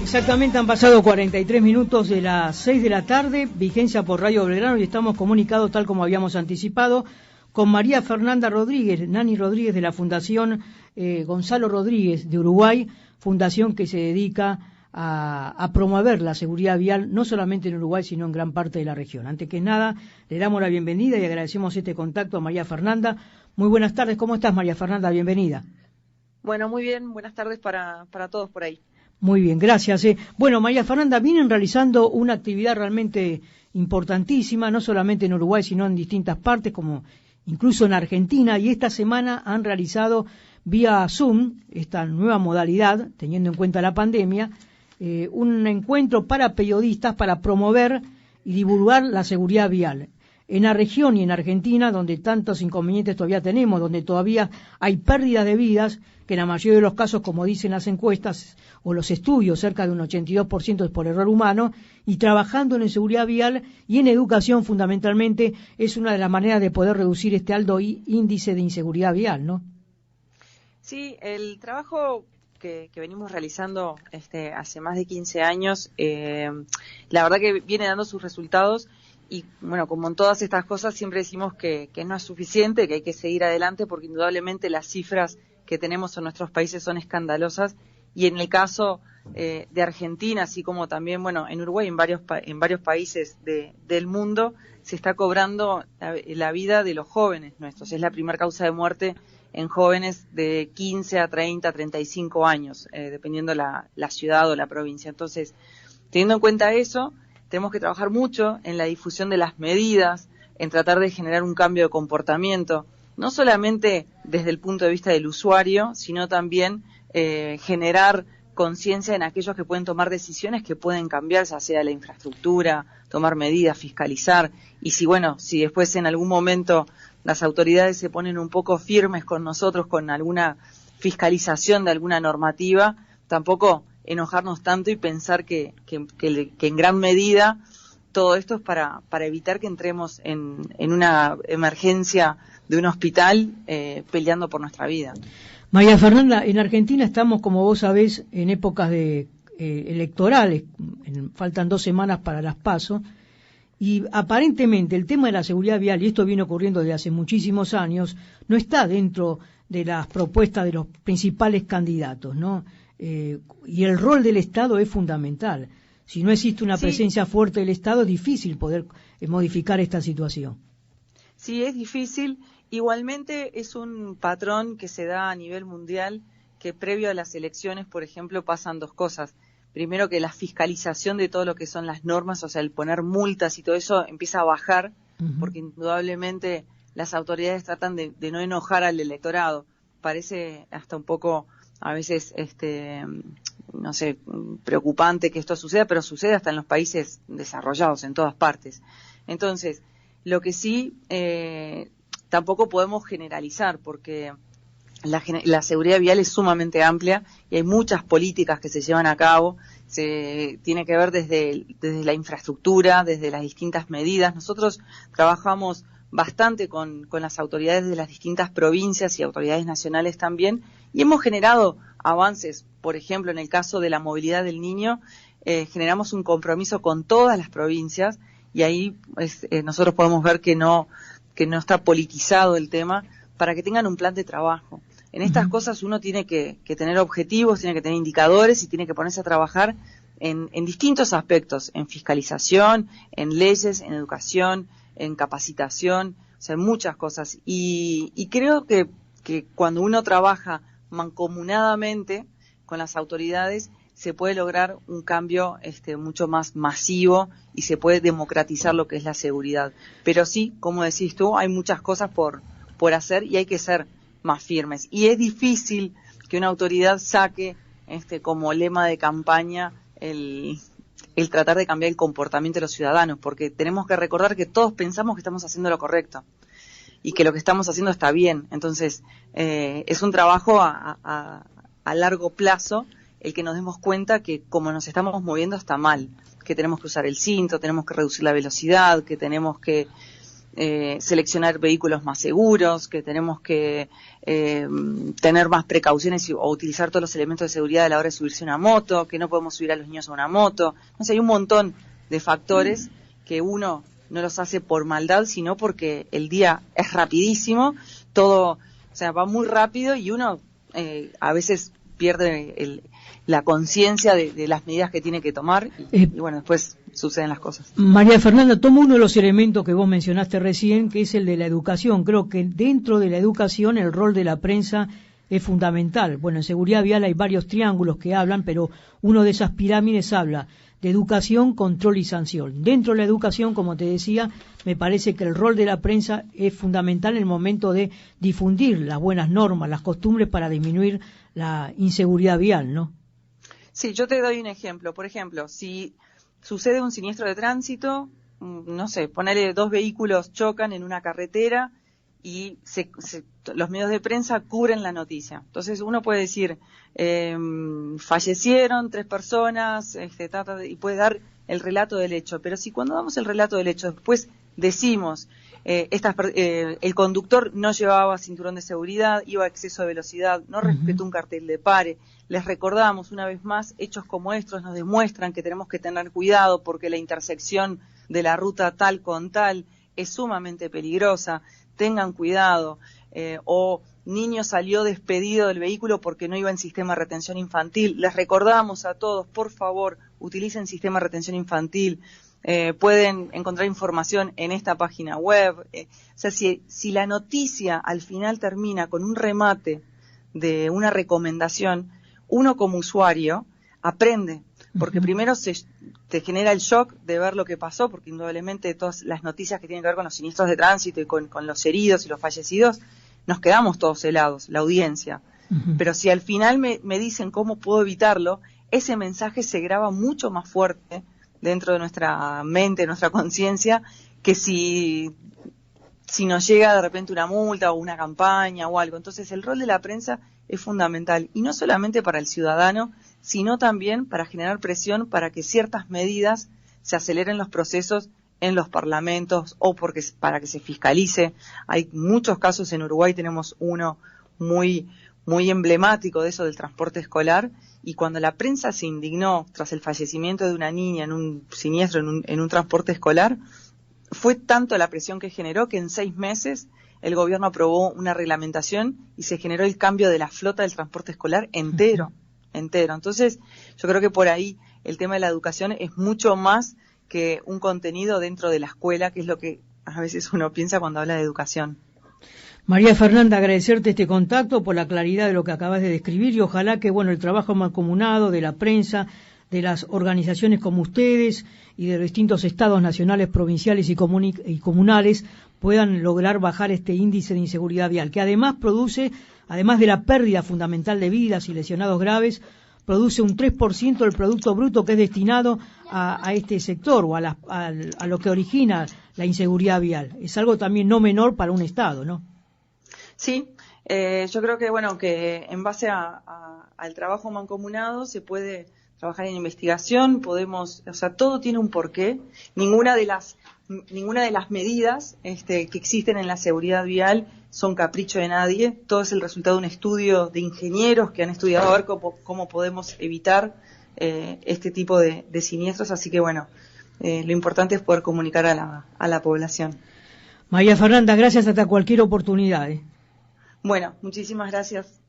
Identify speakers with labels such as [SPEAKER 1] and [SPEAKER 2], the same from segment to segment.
[SPEAKER 1] Exactamente, han pasado 43 minutos de las 6 de la tarde, vigencia por Radio Belgrano, y estamos comunicados, tal como habíamos anticipado, con María Fernanda Rodríguez, Nani Rodríguez, de la Fundación Gonzalo Rodríguez de Uruguay, fundación que se dedica a promover la seguridad vial, no solamente en Uruguay, sino en gran parte de la región. Antes que nada, le damos la bienvenida y agradecemos este contacto a María Fernanda. Muy buenas tardes, ¿cómo estás, María Fernanda? Bienvenida.
[SPEAKER 2] Bueno, muy bien, buenas tardes para todos por ahí.
[SPEAKER 1] Muy bien, gracias. Bueno, María Fernanda, vienen realizando una actividad realmente importantísima, no solamente en Uruguay, sino en distintas partes, como incluso en Argentina, y esta semana han realizado vía Zoom, esta nueva modalidad, teniendo en cuenta la pandemia, un encuentro para periodistas para promover y divulgar la seguridad vial. En la región y en Argentina, donde tantos inconvenientes todavía tenemos, donde todavía hay pérdidas de vidas, que en la mayoría de los casos, como dicen las encuestas o los estudios, cerca de un 82% es por error humano, y trabajando en seguridad vial y en educación fundamentalmente, es una de las maneras de poder reducir este alto índice de inseguridad vial, ¿no?
[SPEAKER 2] Sí, el trabajo que venimos realizando hace más de 15 años, la verdad que viene dando sus resultados. Y bueno, como en todas estas cosas siempre decimos que no es suficiente, que hay que seguir adelante, porque indudablemente las cifras que tenemos en nuestros países son escandalosas, y en el caso de Argentina, así como también, bueno, en Uruguay, en varios países del mundo, se está cobrando la vida de los jóvenes nuestros. Es la primera causa de muerte en jóvenes de 15 a 30, 35 años, dependiendo la ciudad o la provincia. Entonces, teniendo en cuenta eso, tenemos que trabajar mucho en la difusión de las medidas, en tratar de generar un cambio de comportamiento, no solamente desde el punto de vista del usuario, sino también generar conciencia en aquellos que pueden tomar decisiones que pueden cambiar, ya sea la infraestructura, tomar medidas, fiscalizar. Y si después en algún momento las autoridades se ponen un poco firmes con nosotros, con alguna fiscalización de alguna normativa, tampoco enojarnos tanto y pensar que en gran medida todo esto es para evitar que entremos en una emergencia de un hospital peleando por nuestra vida.
[SPEAKER 1] María Fernanda, en Argentina estamos, como vos sabés, en épocas electorales, faltan 2 semanas para las PASO, y aparentemente el tema de la seguridad vial, y esto viene ocurriendo desde hace muchísimos años, no está dentro de las propuestas de los principales candidatos, ¿no? Y el rol del Estado es fundamental. Si no existe una presencia fuerte del Estado, es difícil poder modificar esta situación.
[SPEAKER 2] Sí, es difícil. Igualmente es un patrón que se da a nivel mundial, que previo a las elecciones, por ejemplo, pasan 2 cosas. Primero, que la fiscalización de todo lo que son las normas, o sea, el poner multas y todo eso empieza a bajar, porque indudablemente las autoridades tratan de no enojar al electorado. Parece hasta un poco a veces, no sé, preocupante que esto suceda, pero sucede hasta en los países desarrollados, en todas partes. Entonces, lo que sí, tampoco podemos generalizar, porque la seguridad vial es sumamente amplia y hay muchas políticas que se llevan a cabo. Tiene que ver desde la infraestructura, desde las distintas medidas. Nosotros trabajamos bastante con las autoridades de las distintas provincias y autoridades nacionales también, y hemos generado avances. Por ejemplo, en el caso de la movilidad del niño, generamos un compromiso con todas las provincias, y ahí nosotros podemos ver que no está politizado el tema, para que tengan un plan de trabajo. En estas cosas uno tiene que tener objetivos, tiene que tener indicadores y tiene que ponerse a trabajar en distintos aspectos, en fiscalización, en leyes, en educación, en capacitación, o sea, en muchas cosas. Y creo que cuando uno trabaja mancomunadamente con las autoridades, se puede lograr un cambio mucho más masivo y se puede democratizar lo que es la seguridad. Pero sí, como decís tú, hay muchas cosas por hacer y hay que ser más firmes. Y es difícil que una autoridad saque como lema de campaña el tratar de cambiar el comportamiento de los ciudadanos, porque tenemos que recordar que todos pensamos que estamos haciendo lo correcto y que lo que estamos haciendo está bien. Entonces, es un trabajo a largo plazo el que nos demos cuenta que como nos estamos moviendo está mal, que tenemos que usar el cinto, tenemos que reducir la velocidad, que tenemos que seleccionar vehículos más seguros, que tenemos que tener más precauciones o utilizar todos los elementos de seguridad a la hora de subirse a una moto, que no podemos subir a los niños a una moto. No sé, hay un montón de factores que uno no los hace por maldad, sino porque el día es rapidísimo, todo, o sea, va muy rápido y uno a veces pierde la conciencia de las medidas que tiene que tomar y bueno, después suceden las cosas.
[SPEAKER 1] María Fernanda, tomo uno de los elementos que vos mencionaste recién, que es el de la educación. Creo que dentro de la educación el rol de la prensa es fundamental. Bueno, en seguridad vial hay varios triángulos que hablan, pero uno de esas pirámides habla de educación, control y sanción. Dentro de la educación, como te decía, me parece que el rol de la prensa es fundamental en el momento de difundir las buenas normas, las costumbres para disminuir la inseguridad vial, ¿no?
[SPEAKER 2] Sí, yo te doy un ejemplo. Por ejemplo, si sucede un siniestro de tránsito, no sé, ponele 2 vehículos chocan en una carretera y los medios de prensa cubren la noticia. Entonces uno puede decir, fallecieron 3 personas, y puede dar el relato del hecho. Pero si cuando damos el relato del hecho después decimos, el conductor no llevaba cinturón de seguridad, iba a exceso de velocidad, no respetó un cartel de pare, les recordamos una vez más, hechos como estos nos demuestran que tenemos que tener cuidado porque la intersección de la ruta tal con tal es sumamente peligrosa, tengan cuidado, o niño salió despedido del vehículo porque no iba en sistema de retención infantil. Les recordamos a todos, por favor, utilicen sistema de retención infantil. Pueden encontrar información en esta página web. O sea, si la noticia al final termina con un remate de una recomendación, uno como usuario aprende, porque primero te genera el shock de ver lo que pasó, porque indudablemente todas las noticias que tienen que ver con los siniestros de tránsito y con los heridos y los fallecidos, nos quedamos todos helados, la audiencia. Pero si al final me dicen cómo puedo evitarlo, ese mensaje se graba mucho más fuerte dentro de nuestra mente, nuestra conciencia, que si nos llega de repente una multa o una campaña o algo. Entonces el rol de la prensa es fundamental, y no solamente para el ciudadano, sino también para generar presión para que ciertas medidas se aceleren los procesos en los parlamentos o para que se fiscalice. Hay muchos casos en Uruguay, tenemos uno muy, muy emblemático de eso del transporte escolar, y cuando la prensa se indignó tras el fallecimiento de una niña en un siniestro en un transporte escolar, fue tanto la presión que generó que en 6 meses el gobierno aprobó una reglamentación y se generó el cambio de la flota del transporte escolar entero. Entonces, yo creo que por ahí el tema de la educación es mucho más que un contenido dentro de la escuela, que es lo que a veces uno piensa cuando habla de educación.
[SPEAKER 1] María Fernanda, agradecerte este contacto por la claridad de lo que acabas de describir, y ojalá que el trabajo mancomunado de la prensa, de las organizaciones como ustedes y de los distintos estados nacionales, provinciales y comunales puedan lograr bajar este índice de inseguridad vial, que además produce, además de la pérdida fundamental de vidas y lesionados graves, produce un 3% del Producto Bruto que es destinado a este sector o a lo que origina la inseguridad vial. Es algo también no menor para un Estado, ¿no?
[SPEAKER 2] Sí, yo creo que en base al trabajo mancomunado se puede trabajar en investigación, todo tiene un porqué. Ninguna de las medidas que existen en la seguridad vial son capricho de nadie. Todo es el resultado de un estudio de ingenieros que han estudiado a ver cómo podemos evitar este tipo de siniestros. Así que lo importante es poder comunicar a la población.
[SPEAKER 1] María Fernanda, gracias hasta cualquier oportunidad.
[SPEAKER 2] Bueno, muchísimas gracias.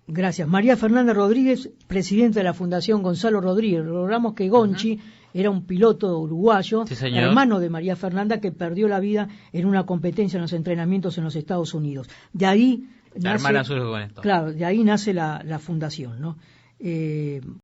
[SPEAKER 1] Gracias. María Fernanda Rodríguez, presidenta de la Fundación Gonzalo Rodríguez. Logramos que Gonchi era un piloto uruguayo, sí, hermano de María Fernanda, que perdió la vida en una competencia en los entrenamientos en los Estados Unidos. De ahí nace,
[SPEAKER 3] la hermana surge con esto.
[SPEAKER 1] Claro, de ahí nace la fundación, ¿no?